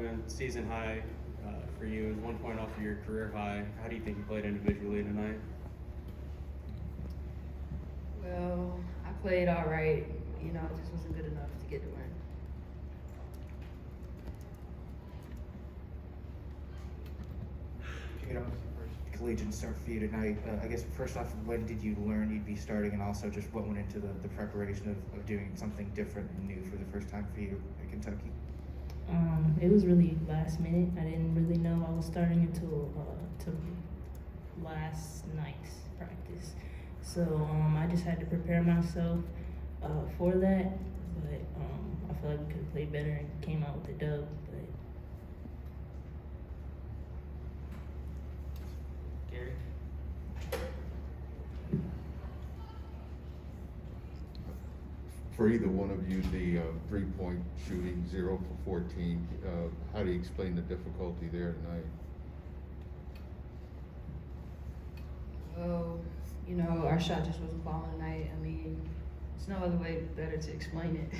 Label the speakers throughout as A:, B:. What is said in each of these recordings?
A: Robyn, season high for you is 1 point off of your career high. How do you think you played individually tonight?
B: Well, I played all right. You know, it just wasn't good enough to get the win.
C: Jada, collegiate start for you tonight. I guess first off, when did you learn you'd be starting, and also just what went into the preparation of doing something different and new for the first time for you at Kentucky?
D: It was really last minute. I didn't really know I was starting until last night's practice. So I just had to prepare myself for that. But I feel like we could have played better and came out with a dub. But
A: Gary?
E: For either one of you, the 3-point shooting, 0 for 14, how do you explain the difficulty there tonight?
B: Well, you know, our shot just wasn't falling tonight. I mean, there's no other way better to explain it.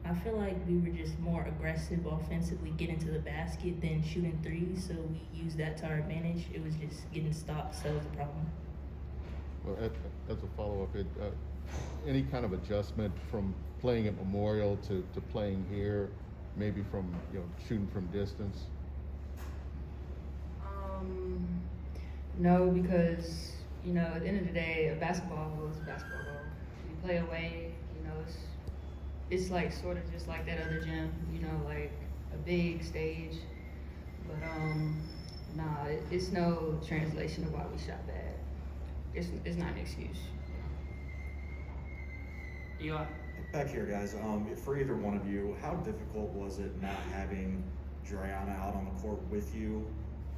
D: I feel like we were just more aggressive offensively getting to the basket than shooting threes. So we used that to our advantage. It was just getting stopped, so it was a problem.
E: Well, as a follow-up, any kind of adjustment from playing at Memorial to playing here, maybe from shooting from distance?
B: No, because, you know, at the end of the day, a basketball goal is a basketball goal. You play away, you know, it's like sort of just like that other gym, you know, like a big stage. But nah, it's no translation of why we shot bad. It's not an excuse.
A: Eli?
F: Back here, guys. For either one of you, how difficult was it not having Driana out on the court with you?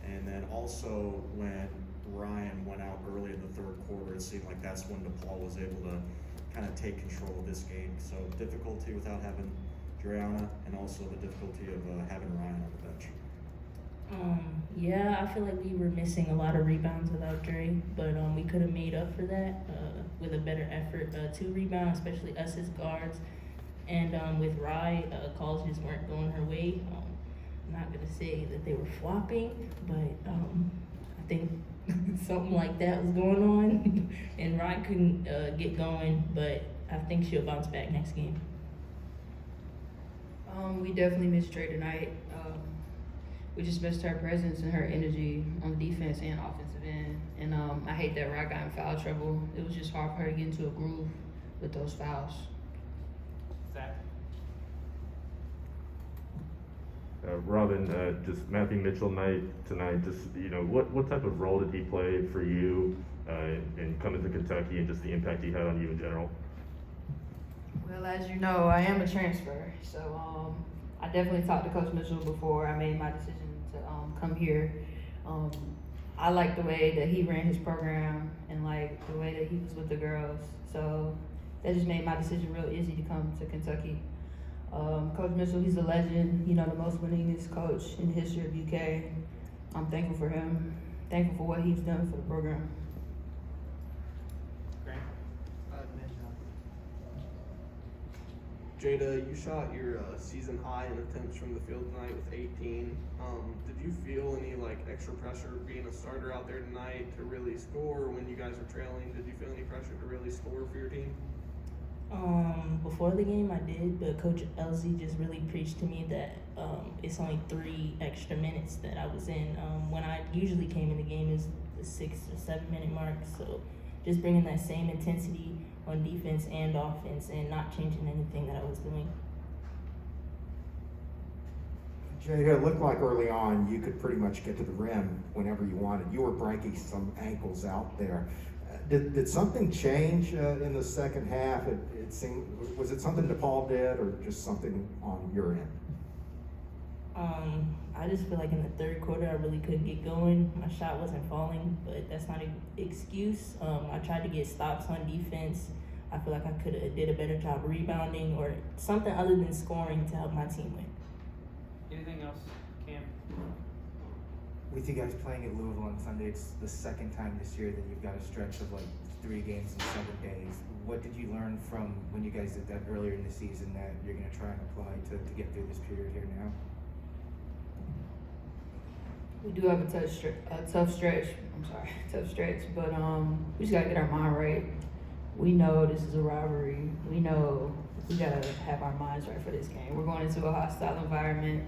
F: And then also when Ryan went out early in the third quarter, it seemed like that's when DePaul was able to kind of take control of this game. So difficulty without having Driana, and also the difficulty of having Ryan on the bench.
D: Yeah, I feel like we were missing a lot of rebounds without Dre, but we could have made up for that with a better effort to rebound, especially us as guards. And with Rye, calls just weren't going her way. I'm not gonna say that they were flopping, but I think something like that was going on, and Rye couldn't get going. But I think she'll bounce back next game.
B: We definitely missed Dre tonight. We just missed her presence and her energy on the defense and offensive end. And I hate that Rye got in foul trouble. It was just hard for her to get into a groove with those fouls.
A: Zach?
G: Robyn, just Matthew Mitchell tonight, just, what type of role did he play for you in coming to Kentucky, and just the impact he had on you in general?
B: Well, as you know, I am a transfer, so I definitely talked to Coach Mitchell before I made my decision to come here. I like the way that he ran his program and like the way that he was with the girls, so that just made my decision real easy to come to Kentucky. Coach Mitchell, he's a legend, the most winningest coach in the history of UK. I'm thankful for him, thankful for what he's done for the program.
H: Jada, you shot your season high in attempts from the field tonight with 18. Did you feel any extra pressure being a starter out there tonight to really score when you guys were trailing? Did you feel any pressure to really score for your team?
D: Before the game I did, but Coach Elsie just really preached to me that it's only 3 extra minutes that I was in. When I usually came in the game is the 6 or 7 minute mark, so just bringing that same intensity on defense and offense and not changing anything that I was doing.
C: Jada, it looked like early on you could pretty much get to the rim whenever you wanted. You were breaking some ankles out there. Did something change in the second half? It seemed, was it something DePaul did, or just something on your end?
D: I just feel like in the third quarter I really couldn't get going. My shot wasn't falling, but that's not an excuse. I tried to get stops on defense. I feel like I could have did a better job rebounding or something other than scoring to help my team win.
A: Anything else, Cam?
I: with you guys playing at Louisville on Sunday, it's the second time this year that you've got a stretch of like 3 games in 7 days. What did you learn from when you guys did that earlier in the season that you're going to try and apply to get through this period here now?
B: We do have a tough stretch. Tough stretch. But we just gotta get our mind right. We know this is a rivalry. We know we gotta have our minds right for this game. We're going into a hostile environment,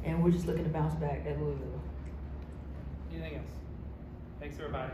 B: and we're just looking to bounce back at Louisville.
J: Anything else? Thanks, everybody.